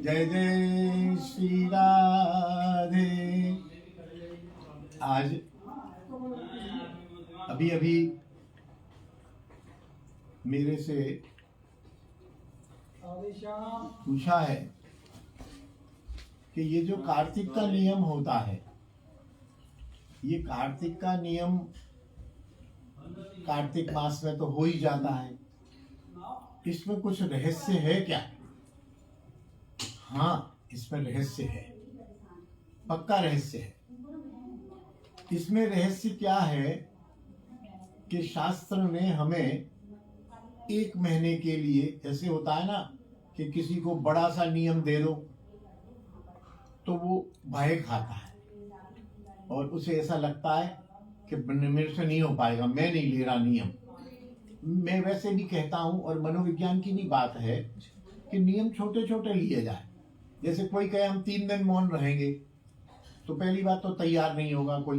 जय जय श्री राधे। आज अभी अभी मेरे से पूछा है कि ये जो कार्तिक का नियम होता है, ये कार्तिक का नियम कार्तिक मास में तो हो ही जाता है, इसमें कुछ रहस्य है क्या? हाँ, इसमें रहस्य है, पक्का रहस्य है। इसमें रहस्य क्या है कि शास्त्र ने हमें 1 महीने के लिए, जैसे होता है ना कि किसी को बड़ा सा नियम दे दो तो वो भय खाता है और उसे ऐसा लगता है कि मेरे से नहीं हो पाएगा, मैं नहीं ले रहा नियम। मैं वैसे भी कहता हूं, और मनोविज्ञान की भी बात है कि नियम छोटे छोटे लिए जाए। जैसे कोई कहे हम 3 दिन मौन रहेंगे, तो पहली बात तो तैयार नहीं होगा कोई,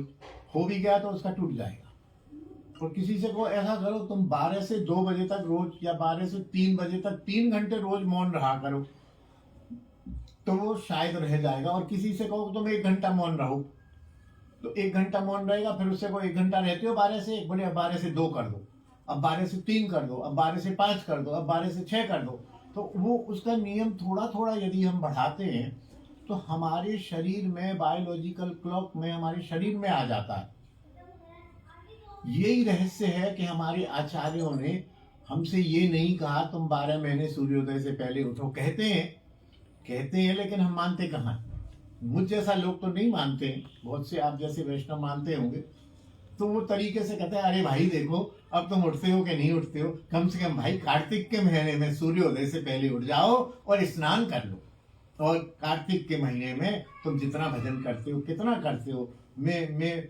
हो भी गया तो उसका टूट जाएगा। और किसी से को ऐसा करो तुम 12 से 2 बजे तक रोज, या 12 से 3 बजे तक 3 घंटे रोज मौन रहा करो, तो वो शायद रह जाएगा। और किसी से कहो तुम 1 घंटा मौन रहो, तो 1 घंटा मौन रहेगा, फिर उससे को 1 घंटा रहते हो 12 से 1, बोले अब 12 से 2 कर दो, अब 12 से 3 कर दो, अब 12 से 5 कर दो, अब 12 से 6 कर दो। तो वो उसका नियम थोड़ा थोड़ा यदि हम बढ़ाते हैं तो हमारे शरीर में, बायोलॉजिकल क्लॉक में, हमारे शरीर में आ जाता है। यही रहस्य है कि हमारे आचार्यों ने हमसे ये नहीं कहा तुम 12 महीने सूर्योदय से पहले उठो। कहते हैं लेकिन हम मानते कहाँ? मुझ जैसा लोग तो नहीं मानते, बहुत से आप जैसे वैष्णव मानते होंगे, तो वो तरीके से कहते हैं अरे भाई देखो अब तुम उठते हो कि नहीं उठते हो, कम से कम भाई कार्तिक के महीने में सूर्योदय से पहले उठ जाओ और स्नान कर लो। और कार्तिक के महीने में तुम जितना भजन करते हो, कितना करते हो, मैं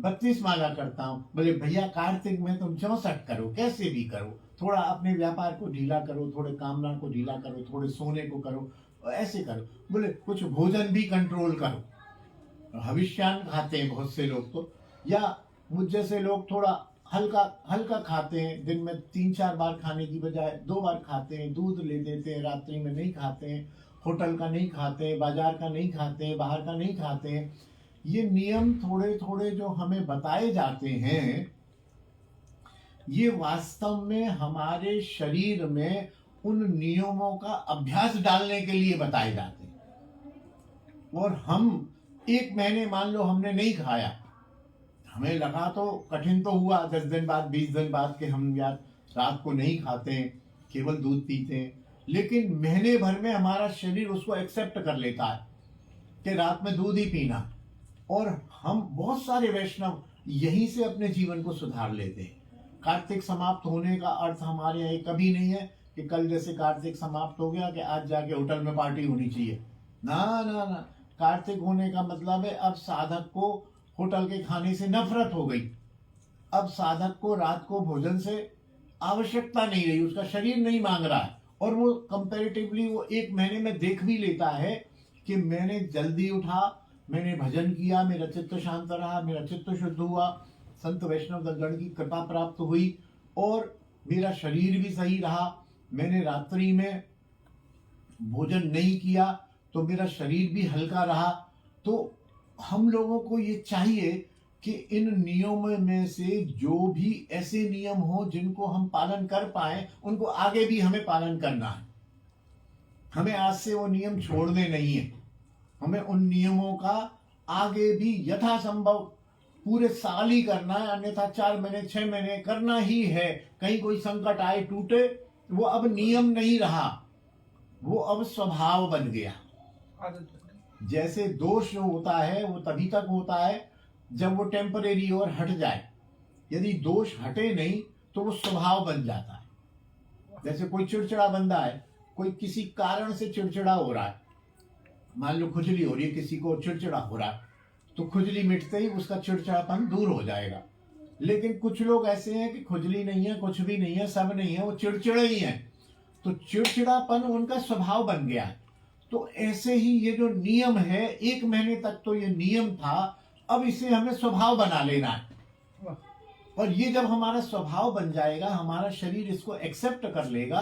32 माला करता हूँ। बोले भैया कार्तिक में तुम 64 करो, कैसे भी करो, थोड़ा अपने व्यापार को ढीला करो, थोड़े कामना को ढीला करो, थोड़े सोने को करो, ऐसे करो। बोले कुछ भोजन भी कंट्रोल करो। हविष्यान खाते हैं बहुत से लोग तो, या मुझ जैसे लोग थोड़ा हल्का हल्का खाते हैं, दिन में 3-4 बार खाने की बजाय 2 बार खाते हैं, दूध ले लेते हैं, रात्रि में नहीं खाते हैं, होटल का नहीं खाते हैं, बाजार का नहीं खाते हैं, बाहर का नहीं खाते हैं। ये नियम थोड़े थोड़े जो हमें बताए जाते हैं, ये वास्तव में हमारे शरीर में उन नियमों का अभ्यास डालने के लिए बताए जाते हैं। और हम 1 महीने मान लो हमने नहीं खाया, हमें लगा तो कठिन तो हुआ 10 दिन बाद, 20 दिन बाद कि हम यार रात को नहीं खाते हैं, केवल दूध पीते हैं, लेकिन महीने भर में हमारा शरीर उसको एक्सेप्ट कर लेता है कि रात में दूध ही पीना। और हम बहुत सारे वैष्णव यहीं से अपने जीवन को सुधार लेते हैं। कार्तिक समाप्त होने का अर्थ हमारे यहाँ कभी नहीं है कि कल जैसे कार्तिक समाप्त हो गया कि आज जाके होटल में पार्टी होनी चाहिए। ना ना ना, कार्तिक होने का मतलब है अब साधक को होटल के खाने से नफरत हो गई, अब साधक को रात को भोजन से आवश्यकता नहीं रही, उसका शरीर नहीं मांग रहा है। और वो कंपैरेटिवली वो 1 महीने में देख भी लेता है कि मैंने जल्दी उठा, मैंने भजन किया, मेरा चित्त शांत रहा, मेरा चित्त शुद्ध हुआ, संत वैष्णव दलगण की कृपा प्राप्त हुई, और मेरा शरीर भी सही रहा, मैंने रात्रि में भोजन नहीं किया तो मेरा शरीर भी हल्का रहा। तो हम लोगों को ये चाहिए कि इन नियमों में से जो भी ऐसे नियम हो जिनको हम पालन कर पाए, उनको आगे भी हमें पालन करना है। हमें आज से वो नियम छोड़ने नहीं है, हमें उन नियमों का आगे भी यथासंभव पूरे साल ही करना है, अन्यथा 4 महीने 6 महीने करना ही है। कहीं कोई संकट आए, टूटे, वो अब नियम नहीं रहा, वो अब स्वभाव बन गया। जैसे दोष जो होता है वो तभी तक होता है जब वो टेम्परेरी और हट जाए। यदि दोष हटे नहीं तो वो स्वभाव बन जाता है। जैसे कोई चिड़चिड़ा बंदा है, कोई किसी कारण से चिड़चिड़ा हो रहा है, मान लो खुजली हो रही है, किसी को चिड़चिड़ा हो रहा है, तो खुजली मिटते ही उसका चिड़चिड़ापन दूर हो जाएगा। लेकिन कुछ लोग ऐसे हैं कि खुजली नहीं है, कुछ भी नहीं है, सब नहीं है, वो चिड़चिड़े ही हैं, तो चिड़चिड़ापन उनका स्वभाव बन गया है। तो ऐसे ही ये जो नियम है, 1 महीने तक तो ये नियम था, अब इसे हमें स्वभाव बना लेना है। और ये जब हमारा स्वभाव बन जाएगा, हमारा शरीर इसको एक्सेप्ट कर लेगा,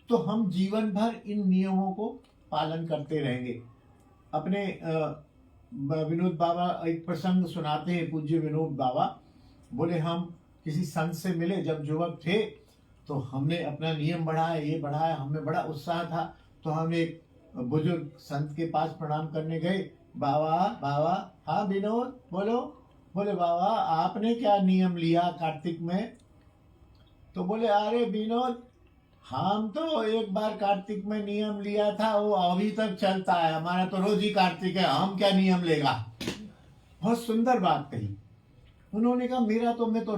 तो हम जीवन भर इन नियमों को पालन करते रहेंगे। अपने विनोद बाबा एक प्रसंग सुनाते हैं, पूज्य विनोद बाबा बोले हम किसी संत से मिले जब युवक थे, तो हमने अपना नियम बढ़ाया, ये बढ़ाया, हमें बड़ा उत्साह था। तो हम एक बुजुर्ग संत के पास प्रणाम करने गए। बाबा बाबा, हाँ विनोद बोलो। बोले बाबा आपने क्या नियम लिया कार्तिक में? तो बोले अरे विनोद, हम तो एक बार कार्तिक में नियम लिया था, वो अभी तक चलता है, हमारा तो रोज ही कार्तिक है, हम क्या नियम लेगा। बहुत सुंदर बात कही उन्होंने। कहा मेरा तो, मैं तो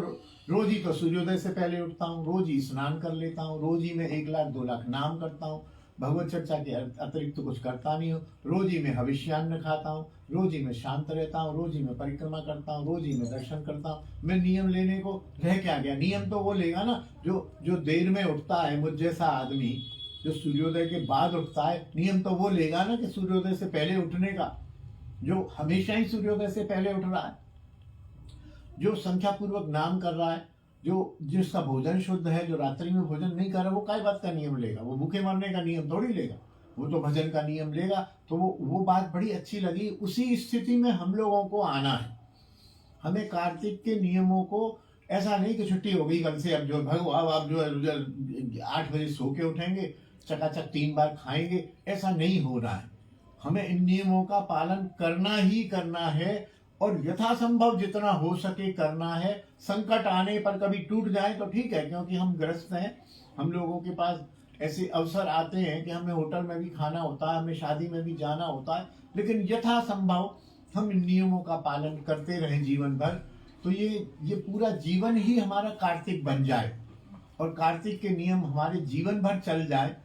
रोज ही तो सूर्योदय से पहले उठता हूँ, रोज ही स्नान कर लेता हूँ, रोज ही मैं 1 लाख 2 लाख नाम करता हूँ, भगवत चर्चा के अतिरिक्त तो कुछ करता नहीं हूँ, रोज ही मैं हविष्यान्न खाता हूँ, रोज ही मैं शांत रहता हूँ, रोज ही मैं परिक्रमा करता हूँ, रोज ही मैं दर्शन करता हूँ। मैं नियम लेने को रह क्या गया? नियम तो वो लेगा ना जो देर में उठता है, मुझ जैसा आदमी जो सूर्योदय के बाद उठता है, नियम तो वो लेगा ना कि सूर्योदय से पहले उठने का, जो हमेशा ही सूर्योदय से पहले उठ रहा है, जो संख्या पूर्वक नाम कर रहा है, जो जिसका भोजन शुद्ध है, जो रात्रि में भोजन नहीं कर रहा, वो काय बात का नियम लेगा? वो भूखे मरने का नियम थोड़ी लेगा, वो तो भजन का नियम लेगा। तो वो बात बड़ी अच्छी लगी। उसी स्थिति में हम लोगों को आना है। हमें कार्तिक के नियमों को, ऐसा नहीं कि छुट्टी हो गई कल से, अब जो भगवान आप जो 8 बजे सो के उठेंगे, चकाचक 3 बार खाएंगे, ऐसा नहीं हो रहा है। हमें इन नियमों का पालन करना ही करना है और यथासंभव जितना हो सके करना है। संकट आने पर कभी टूट जाए तो ठीक है, क्योंकि हम ग्रस्त हैं, हम लोगों के पास ऐसे अवसर आते हैं कि हमें होटल में भी खाना होता है, हमें शादी में भी जाना होता है, लेकिन यथासंभव हम इन नियमों का पालन करते रहें जीवन भर। तो ये पूरा जीवन ही हमारा कार्तिक बन जाए और कार्तिक के नियम हमारे जीवन भर चल जाए।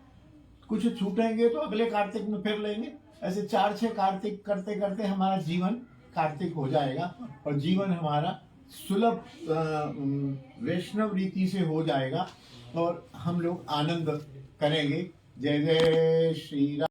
कुछ छूटेंगे तो अगले कार्तिक में फिर लेंगे, ऐसे 4-6 कार्तिक करते करते हमारा जीवन कार्तिक हो जाएगा और जीवन हमारा सुलभ वैष्णव रीति से हो जाएगा और हम लोग आनंद करेंगे। जय जय श्री राम।